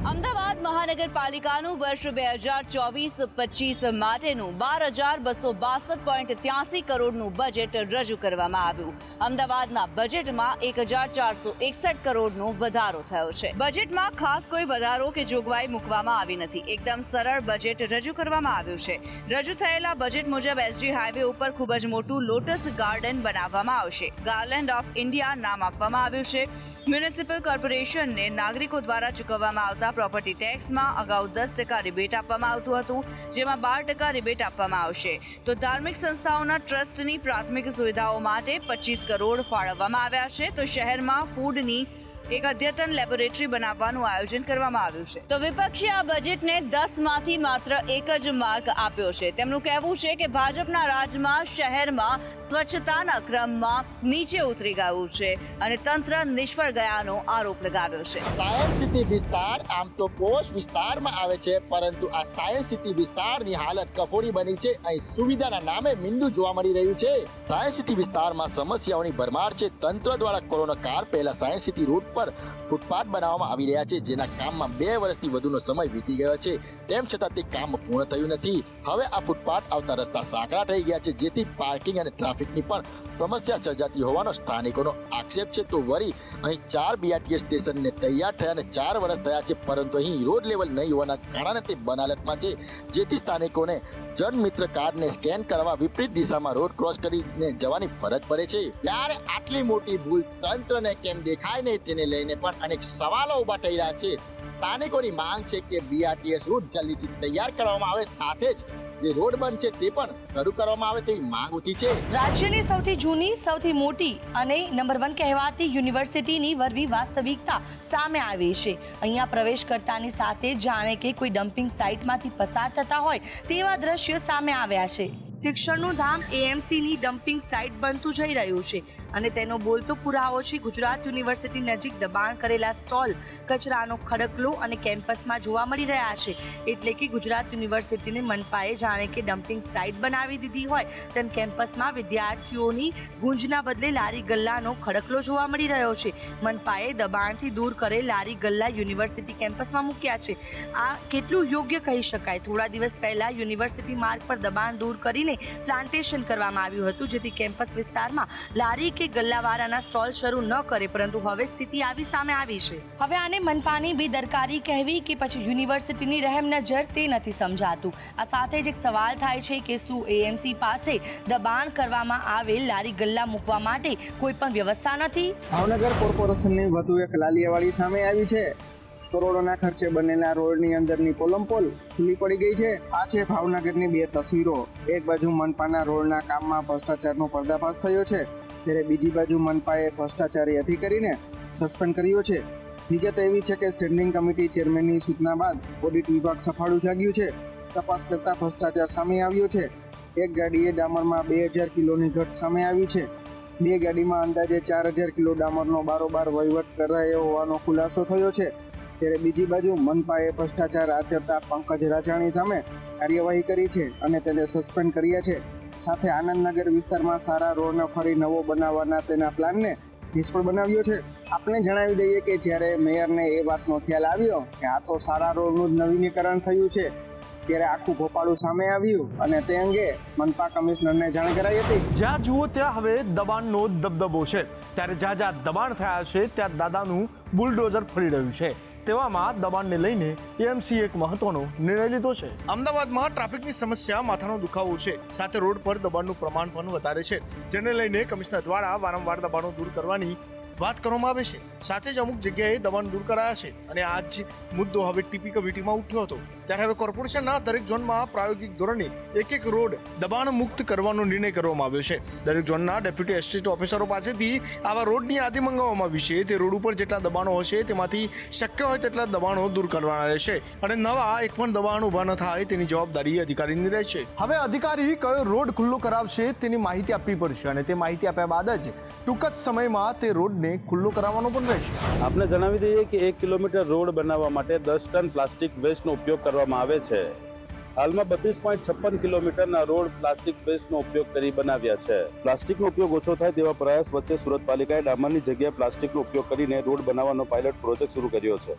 અમદાવાદ મહાનગરપાલિકાનું વર્ષ 2024-25 માટેનું 12,262.83 કરોડનું બજેટ રજૂ કરવામાં આવ્યું. અમદાવાદના બજેટમાં 1,461 કરોડનો વધારો થયો છે. બજેટમાં ખાસ કોઈ વધારો કે જોગવાઈ મૂકવામાં આવી નથી. એકદમ સરળ બજેટ રજૂ કરવામાં આવ્યું છે. રજૂ થયેલા બજેટ મુજબ એસજી હાઈવે ઉપર ખૂબ જ મોટું લોટસ ગાર્ડન બનાવવામાં આવશે. ગાર્લેન્ડ ઓફ ઇન્ડિયા નામ આપવામાં આવ્યું છે. મ્યુનિસિપલ કોર્પોરેશનને નાગરિકો દ્વારા ચૂકવવામાં આવતા પ્રોપર્ટી ટેક્સમાં અગાઉ 10% રિબેટ આપવામાં આવતું હતું, જેમાં 12% રિબેટ આપવામાં આવશે. તો ધાર્મિક સંસ્થાઓના ટ્રસ્ટની પ્રાથમિક સુવિધાઓ માટે 25 કરોડ ફાળવવામાં આવ્યા છે. તો શહેરમાં ફૂડની એક અદ્યતન લેબોરેટરી બનાવવાનું આયોજન કરવામાં આવ્યું છે. તો વિપક્ષે આ બજેટને 10માંથી માત્ર 1 જ માર્ક આપ્યો છે. તેમનું કહેવું છે કે ભાજપના રાજમાં શહેરમાં સ્વચ્છતાના ક્રમમાં નીચે ઉતરી ગયું છે અને તંત્ર નિષ્ફળ ગયાનો આરોપ લગાવ્યો છે. સાયન્સ સિટી વિસ્તાર આમ તો પોશ વિસ્તારમાં આવે છે, પરંતુ આ સાયન્સ સિટી વિસ્તારની હાલત કફોડી બની છે. અહીં સુવિધાના નામે મીંડું જોવા મળી રહ્યું છે. સાયન્સ સિટી વિસ્તારમાં સમસ્યાઓની ભરમાર છે. તંત્ર દ્વારા કોરોના કાળ પહેલા સાયન્સ સિટી રૂટ પર ફૂટપાથ બનાવવામાં આવી રહ્યા છે, જેના કામમાં 2 વર્ષથી વધુનો સમય વીતી ગયો છે. તેમ છતાં તે કામ પૂર્ણ થયું નથી. હવે આ ફૂટપાથ આવતા રસ્તા સાંકડા થઈ ગયા છે, જેથી પાર્કિંગ અને ટ્રાફિકની પણ સમસ્યા સર્જાતી હોવાનો સ્થાનિકોનો આક્ષેપ છે. તો વળી અહીં 4 બીઆરટીએસ સ્ટેશનને તૈયાર થયાને 4 વર્ષ થયા છે, પરંતુ અહીં રોડ લેવલ નહીં હોવાના કારણે તે બનાલતમાં છે, જેથી સ્થાનિકોને જનમિત્ર કાર્ડને સ્કેન કરવા વિપરીત દિશામાં રોડ ક્રોસ કરીને જવાની ફરજ પડે છે. ત્યારે આટલી મોટી ભૂલ તંત્રને કેમ દેખાય નહીં, તેને લઈને પણ અનેક સવાલો ઉભા થઈ રહ્યા છે. સ્થાનિકોની માંગ છે કે બીઆરટીએસ રૂટ જલ્દીથી તૈયાર કરવામાં આવે, સાથે જ જે રોડ બંધ છે તે પણ શરૂ કરવામાં આવે તેવી માંગ ઉઠી છે. રાજ્યની સૌથી જૂની, સૌથી મોટી અને નંબર 1 કહેવાતી યુનિવર્સિટીની વરવી વાસ્તવિકતા સામે આવી છે. અહીંયા પ્રવેશ કરતાની સાથે જાણે કે કોઈ ડમ્પિંગ સાઇટમાંથી પસાર થતા હોય તેવા દ્રશ્યો સામે આવ્યા છે. શિક્ષણનું ધામ એએમસીની ડમ્પિંગ સાઇટ બનતું જઈ રહ્યું છે અને તેનો બોલતો પુરાવો છે ગુજરાત યુનિવર્સિટી નજીક દબાણ કરેલા સ્ટોલ, કચરાનો ખડકલો અને કેમ્પસમાં જોવા મળી રહ્યા છે. એટલે કે ગુજરાત યુનિવર્સિટીને મનપાએ જાણે કે ડમ્પિંગ સાઇટ બનાવી દીધી હોય તેમ કેમ્પસમાં વિદ્યાર્થીઓની ગુંજના બદલે લારી ગલ્લાનો ખડકલો જોવા મળી રહ્યો છે. મનપાએ દબાણથી દૂર કરે લારી ગલ્લા યુનિવર્સિટી કેમ્પસમાં મૂક્યા છે. આ કેટલું યોગ્ય કહી શકાય? થોડા દિવસ પહેલા યુનિવર્સિટી માર્ગ પર દબાણ દૂર કરીને પ્લાન્ટેશન કરવામાં આવ્યું હતું, જેથી કેમ્પસ વિસ્તારમાં લારી કે ગલ્લાવાળાના સ્ટોલ શરૂ ન કરે, પરંતુ હવે સ્થિતિ આવી સામે આવી છે. હવે આને મનપાની બેદરકારી કહેવી કે પછી યુનિવર્સિટીની રહેમ નજર તે નથી સમજાતું. આ સાથે જ એક સવાલ થાય છે કે શું એએમસી પાસે દબાણ કરવામાં આવેલ લારી ગલ્લા મૂકવા માટે કોઈ પણ વ્યવસ્થા નથી? ભાવનગર કોર્પોરેશનની વધુ એક લાલિયાવાડી સામે આવી છે. કરોડોના ખર્ચે બનેલા રોડની અંદરની પોલમપોલ ખુલ્લી પડી ગઈ છે. આ છે ભાવનગરની 2 તસવીરો. એક બાજુ મનપાના રોડના કામમાં ભ્રષ્ટાચારનો પર્દાફાશ થયો છે, ત્યારે બીજી બાજુ મનપાએ ભ્રષ્ટાચારી અધિકારીને સસ્પેન્ડ કર્યો છે. વિગત એવી છે કે સ્ટેન્ડિંગ કમિટી ચેરમેનની સૂચના બાદ ઓડિટ વિભાગ સફાળું જાગ્યું છે. તપાસ કરતા ભ્રષ્ટાચાર સામે આવ્યો છે. એક ગાડીએ ડામરમાં 2000 કિલોની ઘટ સામે આવી છે. 2 ગાડીમાં અંદાજે 4000 કિલો ડામરનો બારોબાર વહીવટ કરાયો હોવાનો ખુલાસો થયો છે. ત્યારે બીજી બાજુ મનપાએ ભ્રષ્ટાચાર આચરતા પંકજ રાજાણી સામે કાર્યવાહી કરી છે અને તેને સસ્પેન્ડ કર્યા છે. સાથે આનંદનગર વિસ્તારમાં સારા રોડને ફરી નવો બનાવવાના તેના પ્લાનને નિષ્ફળ બનાવ્યો છે. આપણે જણાવી દઈએ કે જ્યારે મેયરને એ વાતનો ખ્યાલ આવ્યો કે આ તો સારા રોડનું જ નવીનીકરણ થયું છે, ત્યારે આખું ભોપાળું સામે આવ્યું અને તે અંગે મનપા કમિશનરને જાણ કરાઈ હતી. જ્યાં જુઓ ત્યાં હવે દબાણનો દબદબો છે. ત્યારે જ્યાં જ્યાં દબાણ થયા છે ત્યાં દાદાનું બુલડોઝર ફરી રહ્યું છે. તેવામાં દબાણને લઈને એએમસી એક મહત્વનો નિર્ણય લીધો છે. અમદાવાદમાં ટ્રાફિકની સમસ્યા માથાનો દુખાવો છે, સાથે રોડ પર દબાણનું પ્રમાણ પણ વધારે છે, જેને લઈને કમિશનર દ્વારા વારંવાર દબાણો દૂર કરવાની વાત કરવામાં આવે છે. સાથે જ અમુક જગ્યાએ દબાણ દૂર કરાયા છે અને આ જ મુદ્દો હવે ટીપી કમિટીમાં ઉઠ્યો હતો. ત્યારે હવે કોર્પોરેશનના દરેક ઝોનમાં પ્રાયોગિક ધોરણે એક રોડ દબાણ મુક્ત કરવાનો નિર્ણય કરવામાં આવ્યો છે. દરેક ઝોનના ડેપ્યુટી એસ્ટેટ ઓફિસરો પાસેથી આવા રોડની યાદી મંગાવવામાં આવી છે. તે રોડ ઉપર જેટલા દબાણો હશે તેમાંથી શક્ય હોય તેટલા દબાણો દૂર કરવાના રહેશે અને નવા એક પણ દબાણ ઊભા ન થાય તેની જવાબદારી અધિકારીની રહેશે. હવે અધિકારી કયો રોડ ખુલ્લો કરાવશે તેની માહિતી આપવી પડશે અને તે માહિતી આપ્યા બાદ જ ટૂંક જ સમયમાં તે રોડને ખુલ્લો કરાવવાનો પણ રહેશે. આપને જણાવી દઈએ કે 1 કિલોમીટર રોડ બનાવવા માટે 10 ટન પ્લાસ્ટિક વેસ્ટનો ઉપયોગ કરવામાં આવે છે. હાલમાં 32.56 કિલોમીટરના રોડ પ્લાસ્ટિક વેસ્ટનો ઉપયોગ કરી બનાવ્યા છે. પ્લાસ્ટિકનો ઉપયોગ ઓછો થાય તેવા પ્રયાસ વચ્ચે સુરત પાલિકાએ ડામરની જગ્યાએ પ્લાસ્ટિકનો ઉપયોગ કરીને રોડ બનાવવાનો પાયલોટ પ્રોજેક્ટ શરૂ કર્યો છે.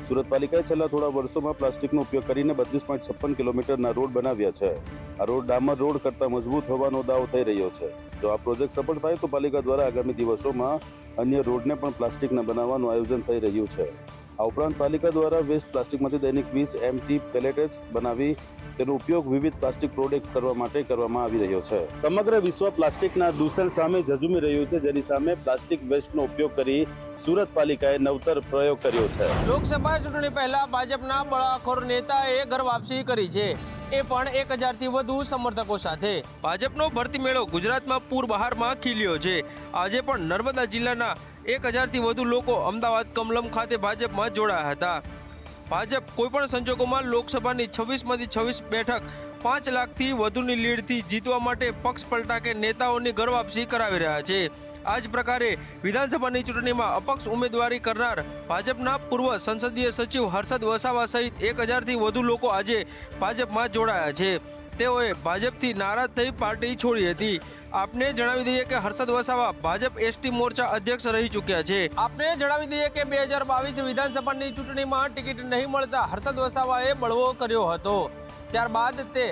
સુરત પાલિકાએ છેલ્લા થોડા વર્ષોમાં પ્લાસ્ટિકનો ઉપયોગ કરીને 32.56 કિલોમીટરના રોડ બનાવ્યા છે. આ રોડ ડામર રોડ કરતાં મજબૂત હોવાનો દાવો થઈ રહ્યો છે. જો આ પ્રોજેક્ટ સફળ થાય તો પાલિકા દ્વારા આગામી દિવસોમાં અન્ય રોડને પણ પ્લાસ્ટિકના બનાવવાનું આયોજન થઈ રહ્યું છે. આ ઉપરાંત પાલિકા દ્વારા વેસ્ટ પ્લાસ્ટિકમાંથી દૈનિક 20 MT પેલેટ્સ બનાવી તેનો ઉપયોગ વિવિધ પ્લાસ્ટિક પ્રોડક્ટ કરવા માટે કરવામાં આવી રહ્યો છે. સમગ્ર વિશ્વ પ્લાસ્ટિકના દૂષણ સામે ઝઝૂમી રહ્યું છે, જેની સામે પ્લાસ્ટિક વેસ્ટનો ઉપયોગ કરી સુરત પાલિકાએ નવતર પ્રયોગ કર્યો છે. લોકસભા ચૂંટણી પહેલા ભાજપના બળાખોર નેતાએ ઘર વાપસી કરી છે, એ પણ 1000થી વધુ સમર્થકો સાથે. ભાજપનો ભરતી મેળો ગુજરાતમાં પૂર બહારમાં ખીલ્યો છે. આજે પણ નર્મદા જિલ્લાના 1000થી વધુ લોકો અમદાવાદ કમલમ ખાતે ભાજપમાં જોડાયા હતા. ભાજપ કોઈપણ સંજોગોમાં લોકસભાની 26માંથી 26 બેઠક 5 લાખથી વધુની લીડથી જીતવા માટે પક્ષ પલટા કે નેતાઓની ઘર વાપસી કરાવી રહ્યા છે. આ જ પ્રકારે વિધાનસભાની ચૂંટણીમાં અપક્ષ ઉમેદવારી કરનાર ભાજપના પૂર્વ સંસદીય સચિવ હર્ષદ વસાવા સહિત 1000થી વધુ લોકો આજે ભાજપમાં જોડાયા છે. તેઓએ ભાજપથી નારાજ થઈ પાર્ટી છોડી હતી. આપને જણાવી દઈએ કે હર્ષદ વસાવા ભાજપ ST મોરચા અધ્યક્ષ રહી ચૂક્યા છે. આપને જણાવી દઈએ કે 2022 વિધાનસભાની ચૂંટણીમાં ટિકિટ નહીં મળતા હર્ષદ વસાવાએ બળવો કર્યો હતો. ત્યારબાદ તે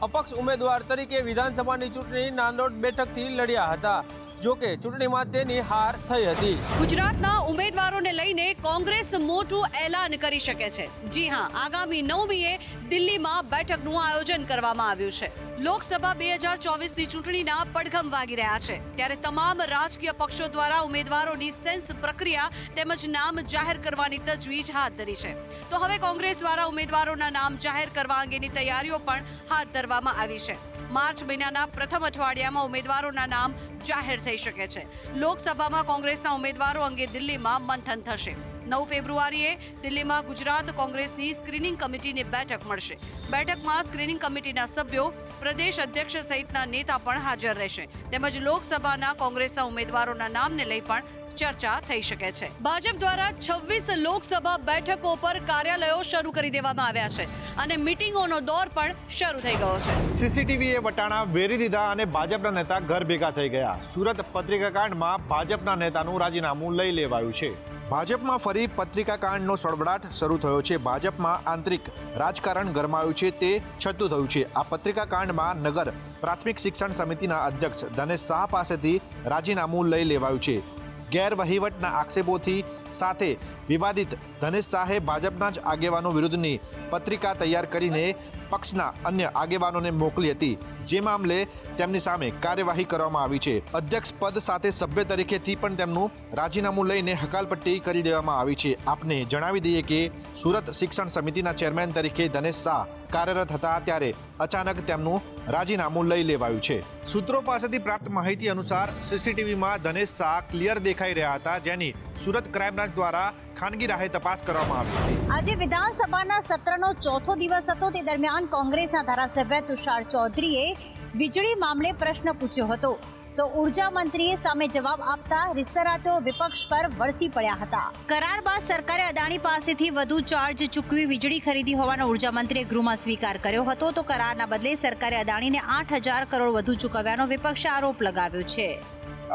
અપક્ષ ઉમેદવાર તરીકે વિધાનસભાની ચૂંટણી નાંદોદ બેઠકથી લડ્યા હતા. જોકે ચૂંટણીમાં તેની હાર થઈ હતી. ગુજરાતના ઉમેદવારોને લઈને કોંગ્રેસ મોટું એલાન કરી શકે છે. જી હા, આગામી 9મીએ દિલ્હીમાં બેઠકનું આયોજન કરવામાં આવ્યું છે. લોકસભા 2024ની ચૂંટણીના પડઘમ વાગી રહ્યા છે, ત્યારે તમામ રાજકીય પક્ષો દ્વારા ઉમેદવારોની સેન્સ પ્રક્રિયા તેમજ નામ જાહેર કરવાની તજવીજ હાથ ધરી છે. તો હવે કોંગ્રેસ દ્વારા ઉમેદવારોના નામ જાહેર કરવા અંગેની તૈયારીઓ પણ હાથ ધરવામાં આવી છે. માર્ચ મહિનાના પ્રથમ અઠવાડિયામાં ઉમેદવારોના નામ જાહેર થઈ શકે છે. લોકસભામાં કોંગ્રેસના ઉમેદવારો અંગે દિલ્હીમાં મંથન થશે. 9 ફેબ્રુઆરીએ દિલ્હીમાં ગુજરાત કોંગ્રેસની સ્ક્રીનિંગ કમિટીની બેઠક મળશે. બેઠકમાં સ્ક્રીનિંગ કમિટીના સભ્યો, પ્રદેશ અધ્યક્ષ સહિતના નેતા પણ હાજર રહેશે. તેમજ લોકસભાના કોંગ્રેસના ઉમેદવારોના નામને લઈ પણ ચર્ચા થઈ શકે છે. ભાજપ દ્વારા 26 લોકસભા બેઠકો પર કાર્યાલયો શરૂ કરી દેવામાં આવ્યા છે અને મીટિંગોનો દોર પણ શરૂ થઈ ગયો છે. સીસીટીવીએ વટાણા વેરી દીધા અને ભાજપના નેતા ઘર ભેગા થઈ ગયા. સુરત પત્રિકાકાંડમાં ભાજપના નેતાનું રાજીનામું લઈ લેવાયું છે. ભાજપમાં ફરી પત્રિકાકાંડનો સળવળાટ શરૂ થયો છે. ભાજપમાં આંતરિક રાજકારણ ગરમાયું છે, તે છતું થયું છે. આ પત્રિકાકાંડમાં નગર પ્રાથમિક શિક્ષણ સમિતિના અધ્યક્ષ ધનેશ શાહ પાસેથી રાજીનામું લઈ લેવાયું છે. ગેરવહીવટના આક્ષેપોથી સાથે વિવાદિત ધનેશ શાહે ભાજપના જ આગેવાનો વિરુદ્ધની પત્રિકા તૈયાર કરીને પક્ષના અન્ય આગેવાનોને મોકલી હતી, જે મામલે તેમની સામે કાર્યવાહી કરવામાં આવી છે. અધ્યક્ષ પદ સાથે સભ્ય તરીકેથી પણ તેમનું રાજીનામું લઈને હકાલપટ્ટી કરી દેવામાં આવી છે. આપને જણાવી દઈએ કે સુરત શિક્ષણ સમિતિના ચેરમેન તરીકે ધનેશ શાહ કાર્યરત હતા, ત્યારે અચાનક તેમનું રાજીનામું લઈ લેવાયું છે. સૂત્રો પાસેથી પ્રાપ્ત માહિતી અનુસાર સીસીટીવીમાં ધનેશ શાહ ક્લિયર દેખાઈ રહ્યા હતા, જેની સુરત ક્રાઇમ બ્રાન્ચ દ્વારા ખાનગી રાહે તપાસ કરવામાં આવી હતી. આજે વિધાનસભાના સત્રનો ચોથો દિવસ હતો. તે દરમિયાન કોંગ્રેસના ધારાસભ્ય તુષાર ચૌધરીએ વીજળી મામલે પ્રશ્ન પૂછ્યો હતો, તો ઉર્જા મંત્રીએ સામે જવાબ આપતા રિસરાતો વિપક્ષ પર વરસી પડ્યા હતા. કરાર બાદ સરકારે અદાણી પાસેથી વધુ ચાર્જ ચૂકવી વીજળી ખરીદી હોવાનો ઉર્જા મંત્રીએ ગૃહમાં સ્વીકાર કર્યો હતો. તો કરારના બદલે સરકારે અદાણીને 8000 કરોડ વધુ ચૂકવ્યાનો વિપક્ષે આરોપ લગાવ્યો છે.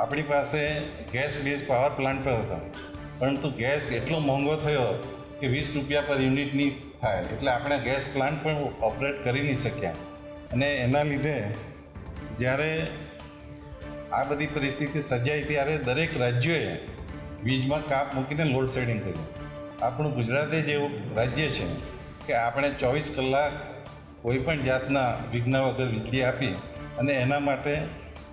આપણી પાસે ગેસ બેઝ પાવર પ્લાન્ટ પર હતો, પરંતુ ગેસ એટલો મોંઘો થયો કે 20 રૂપિયા પર યુનિટની થાય, એટલે આપણે ગેસ પ્લાન્ટ પણ ઓપરેટ કરી નહીં શક્યા. અને એના લીધે જ્યારે આ બધી પરિસ્થિતિ સર્જાઈ ત્યારે દરેક રાજ્યોએ વીજમાં કાપ મૂકીને લોડ શેડિંગ કર્યું. આપણું ગુજરાત જ એવું રાજ્ય છે કે આપણે 24 કલાક કોઈપણ જાતના વિઘ્ન વગર વીજળી આપી, અને એના માટે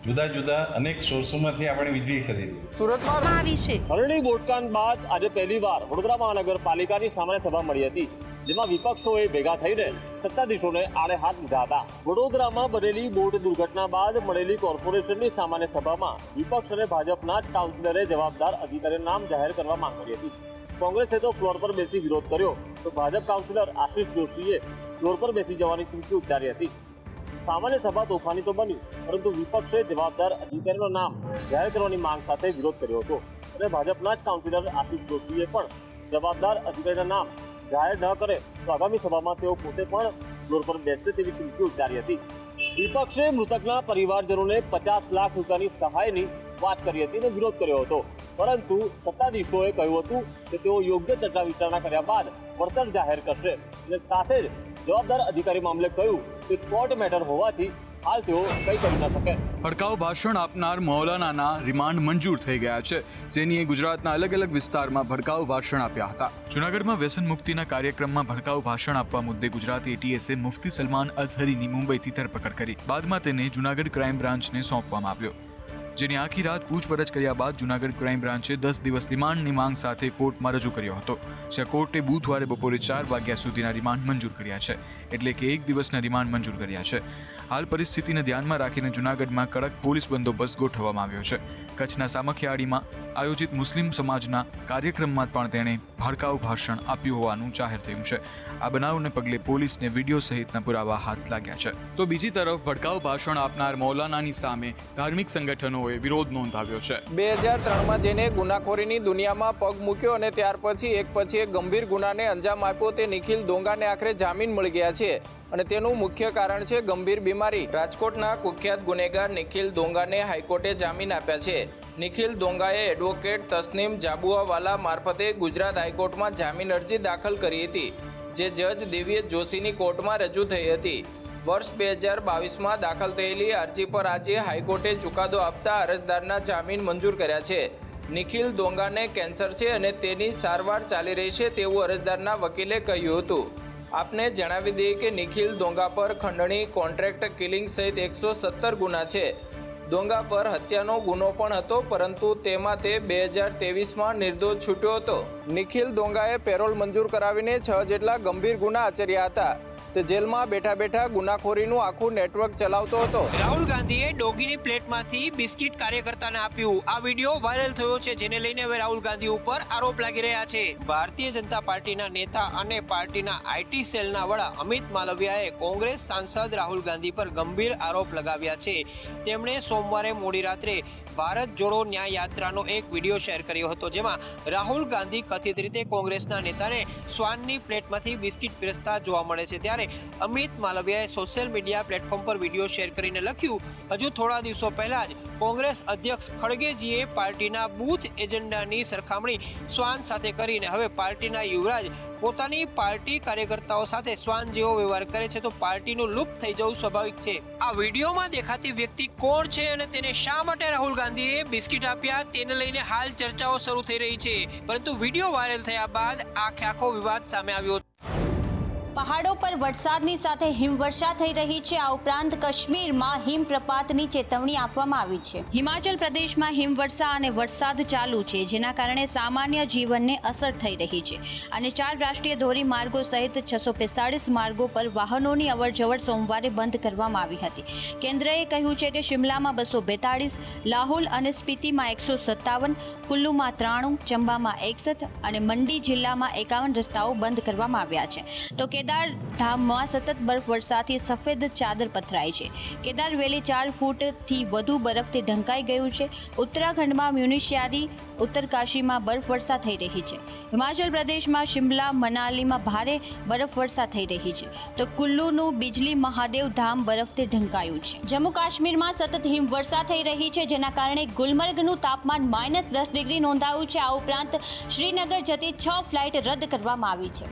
જુદા જુદા અનેક સોર્સોમાંથી આપણે વીજળી ખરીદી. સુરતમાં આવી છે. હરણી બોટકાંડ બાદ આજે પહેલીવાર વડોદરા મહાનગરપાલિકાની સામાન્ય સભા મળી હતી, જેમાં વિપક્ષોએ ભેગા થઈને સત્તાધીશોને આડે હાથ લીધા હતા. વડોદરામાં બનેલી બોટ દુર્ઘટના બાદ મળેલી કોર્પોરેશનની સામાન્ય સભામાં વિપક્ષ અને ભાજપના જ કાઉન્સિલરે જવાબદાર અધિકારીનું નામ જાહેર કરવા માંગ કરી હતી. કોંગ્રેસે તો ફ્લોર પર બેસી વિરોધ કર્યો, તો ભાજપ કાઉન્સિલર આશિષ જોશીએ ફ્લોર પર બેસી જવાની ચીમકી ઉચ્ચારી હતી. સામાન્ય સભા તોફાની તો બની, પરંતુ વિપક્ષે જવાબદાર અધિકારીનું નામ જાહેર કરવાની માંગ સાથે વિરોધ કર્યો હતો, અને ભાજપના જ કાઉન્સિલર આશિષ જોશીએ પણ જવાબદાર અધિકારીના નામ જાહેર ન કરે તો આગામી સભામાં તેઓ પોતે પણ ફ્લોર પર બેસશે તેવી ચીમકી ઉચ્ચારી હતી. વિપક્ષે મૃતકના પરિવારજનોને 50 લાખ રૂપિયાની સહાયની વાત કરી હતી અને વિરોધ કર્યો હતો. પરંતુ સત્તાધીશોએ કહ્યું હતું કે તેઓ યોગ્ય ચર્ચા વિચારણા કર્યા બાદ વળતર જાહેર કરશે અને સાથે જ જવાબદાર અધિકારી મામલે કહ્યું કે કોર્ટ મેટર હોવાથી હાલ તેઓ કંઈ કરી ન શકે. ભડકાઉ ભાષણ આપનાર મૌલાનાના રિમાન્ડ મંજૂર થઈ ગયા છે. જેનીએ ગુજરાતના અલગ અલગ વિસ્તારમાં ભડકાઉ ભાષણ આપ્યા હતા. જૂનાગઢમાં વ્યસન મુક્તિના કાર્યક્રમમાં ભડકાઉ ભાષણ આપવા મુદ્દે ગુજરાત એટીએસે મુફ્તી સલમાન અઝહરીની મુંબઈથી ધરપકડ કરી. બાદમાં તેને જૂનાગઢ ક્રાઇમ બ્રાન્ચને સોંપવામાં આવ્યો, જેની આખી રાત પૂછપરછ કર્યા બાદ જૂનાગઢ ક્રાઇમ બ્રાન્ચે 10 દિવસ રિમાન્ડની માંગ સાથે કોર્ટમાં રજૂ કર્યો હતો. જ્યાં કોર્ટે બુધવારે બપોરે 4 વાગ્યા સુધીના રિમાન્ડ મંજૂર કર્યા છે, એટલે કે 1 દિવસના રિમાન્ડ મંજૂર કર્યા છે. હાલ પરિસ્થિતિને ધ્યાનમાં રાખીને જૂનાગઢમાં કડક પોલીસ બંદોબસ્ત ગોઠવવામાં આવ્યો છે. કચ્છના સામખિયાળીમાં આયોજિત મુસ્લિમ સમાજના કાર્યક્રમમાં પણ તેણે ભડકાઉ ભાષણ આપ્યું હોવાનું જાહેર થયું છે. આ બનાવને પગલે પોલીસને વિડીયો સહિતના પુરાવા હાથ લાગ્યા છે. તો બીજી તરફ ભડકાઉ ભાષણ આપનાર મૌલાનાની સામે ધાર્મિક સંગઠનોએ વિરોધ નોંધાવ્યો છે. 2003માં જેને ગુનાખોરીની દુનિયામાં પગ મૂક્યો અને ત્યાર પછી એક ગંભીર ગુનાને અંજામ આપ્યો તે નિખિલ દોંગાને આખરે જામીન મળી ગયા છે અને તેનું મુખ્ય કારણ છે ગંભીર બીમારી. રાજકોટના કુખ્યાત ગુનેગાર નિખિલ દોંગાને હાઈકોર્ટે જામીન આપ્યા છે. નિખિલ દોંગાએ એડવોકેટ તસ્નીમ જાબુઆવાલા મારફતે ગુજરાત હાઈકોર્ટમાં જામીન અરજી દાખલ કરી હતી, જે જજ દિવ્ય જોશીની કોર્ટમાં રજૂ થઈ હતી. વર્ષ 2022માં દાખલ થયેલી અરજી પર આજે હાઈકોર્ટે ચુકાદો આપતા અરજદારના જામીન મંજૂર કર્યા છે. નિખિલ દોંગાને કેન્સર છે અને તેની સારવાર ચાલી રહી છે તેવું અરજદારના વકીલે કહ્યું હતું. આપને જણાવી દઈએ કે નિખિલ દોંગા પર ખંડણી, કોન્ટ્રાક્ટ કિલિંગ સહિત 117 ગુના છે. દોંગા પર હત્યાનો ગુનો પણ હતો, પરંતુ તેમાં તે 2023માં નિર્દોષ છૂટ્યો હતો. નિખિલ દોંગાએ પેરોલ મંજૂર કરાવીને 6 જેટલા ગંભીર ગુના આચર્યા હતા. તે જેલમાં બેઠા બેઠા ગુનાખોરીનું આખું નેટવર્ક ચલાવતો હતો. રાહુલ ગાંધીએ ડોગીની પ્લેટમાંથી બિસ્કિટ કાર્યકર્તાને આપ્યું. આ વિડીયો વાયરલ થયો છે, જેને લઈને હવે રાહુલ ગાંધી ઉપર આરોપ લાગી રહ્યા છે. ભારતીય જનતા પાર્ટીના નેતા અને પાર્ટીના આઈટી સેલના વડા અમિત માલવિયાએ કોંગ્રેસ સાંસદ રાહુલ ગાંધી પર ગંભીર આરોપ લગાવ્યા છે. તેમણે સોમવારે મોડી રાત્રે ભારત જોડો ન્યાય યાત્રાનો એક વિડીયો શેર કર્યો હતો, જેમાં રાહુલ ગાંધી કથિત રીતે કોંગ્રેસના નેતાને શ્વાનની પ્લેટમાંથી બિસ્કિટ પીરસતા જોવા મળે છે. ત્યારે અમિત માલવિયાએ સોશિયલ મીડિયા પ્લેટફોર્મ પર વિડીયો શેર કરીને લખ્યું, હજુ થોડા દિવસો પહેલા જ કોંગ્રેસ અધ્યક્ષ ખડગેજીએ પાર્ટીના બૂથ એજન્ડાની સરખામણી શ્વાન સાથે કરીને હવે પાર્ટીના યુવરાજ પોતાની પાર્ટી કાર્યકર્તાઓ સાથે શ્વાન જેવો વ્યવહાર કરે છે તો પાર્ટીનું લુપ્ત થઈ જવું સ્વાભાવિક છે. આ વિડીયોમાં દેખાતી વ્યક્તિ કોણ છે અને તેને શા માટે રાહુલ ગાંધીએ બિસ્કિટ આપ્યા તેને લઈને હાલ ચર્ચાઓ શરૂ થઈ રહી છે, પરંતુ વિડીયો વાયરલ થયા બાદ આખો વિવાદ સામે આવ્યો. પહાડો પર વરસાદની સાથે હિમવર્ષા થઈ રહી છે. આ ઉપરાંત કાશ્મીરમાં હિમપ્રપાતની ચેતવણી આપવામાં આવી છે. હિમાચલ પ્રદેશમાં હિમવર્ષા અને વરસાદ ચાલુ છે, જેના કારણે સામાન્ય જીવનને અસર થઈ રહી છે અને 4 રાષ્ટ્રીય ધોરીમાર્ગો સહિત 645 માર્ગો પર વાહનોની અવરજવર સોમવારે બંધ કરવામાં આવી હતી. કેન્દ્રએ કહ્યું છે કે શિમલામાં 242, લાહોલ અને સ્પીતિમાં 157, કુલ્લુમાં 93, ચંબામાં 61 અને મંડી જિલ્લામાં 51 રસ્તાઓ બંધ કરવામાં આવ્યા છે. તો કેદારધામમાં સતત બરફવર્ષાથી સફેદ ચાદર પથરાઈ છે. કેદાર વેલી 4 ફૂટથી વધુ બરફથી ઢંકાઈ ગયું છે. ઉત્તરાખંડમાં મ્યુનિશિયારી, ઉત્તરકાશીમાં બરફવર્ષા થઈ રહી છે. હિમાચલ પ્રદેશમાં શિમલા, મનાલીમાં ભારે બરફવર્ષા થઈ રહી છે. તો કુલ્લુનું બિજલી મહાદેવ ધામ બરફથી ઢંકાયું છે. જમ્મુ કાશ્મીરમાં સતત હિમવર્ષા થઈ રહી છે, જેના કારણે ગુલમર્ગનું તાપમાન -10 ડિગ્રી નોંધાયું છે. આ ઉપરાંત શ્રીનગર જતી 6 ફ્લાઇટ રદ કરવામાં આવી છે.